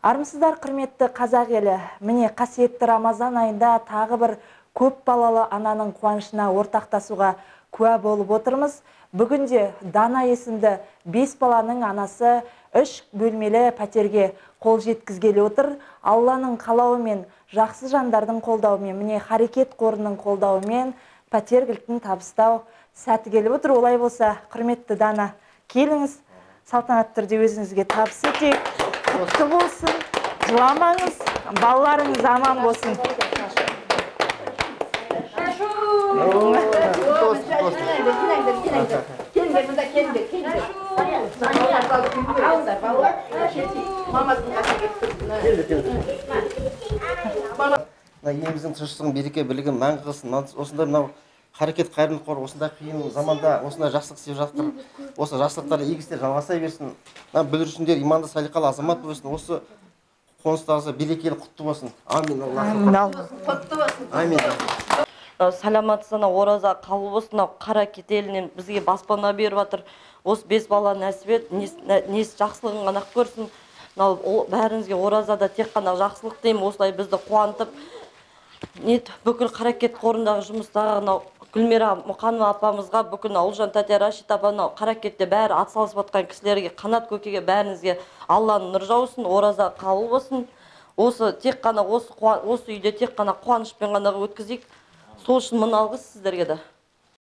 Армысыздар, құрметті қазақ елі. Міне қасиетті Рамазан айында тағы бір көп балалы ананың қуанышына ортақтасуға куә болып отырмыз. Бүгінде Дана есімді 5 баланың анасы 3 бөлмелі пәтерге қол жеткізгелі отыр. Алланың қалауымен, жақсы жандардың қолдауымен, міне Харекет қорының қолдауымен пәтер кілтін табыстау сәті келіп отыр. Олай болса, құрметті Дана, келіңіз, салтанатты түрде өзіңізге табыс етейік. Құтты болсын, жыламаңыз, балаларыңыз аман болсын. Еліміздің тыныштығын, береке, бірлігін мәңгі қылсын. Осындай мынау Харекет қайырымдылық қоры осындай қиын заманда осындай жақсылық істеп жатыр. Осы жақсылықтар игі істер жалғаса берсін. Бүлдіршіндер иманды салиқалы азамат болсын. Осы қоныстарыңызға берекелі құтты болсын. Амин. Құтты болсын. Амин. Саламатсына ораза қабыл болсын. Харекет елінен бізге баспана беріп жатыр. Осы 5 бала нәсіп ет, несі жақсылығын ғана көрсін. Бәріңізге оразада тек қана жақсылық деймін. Осылай бізді қуантып, бүкіл Харекет қорындағы жұмыстағы Гүлмира Мұқанова апамызға, бүкіл Ұлжан Тәте Рашид апаны Харекетте бәрі атсалысып жатқан кісілерге, қанат көкеге бәріңізге Алланың нұр жаусын, ораза қабыл болсын. Осы тек қана осы үйде тек қана қуанышпен ғана өткізейік. Сол үшін мың алғыс сіздерге де.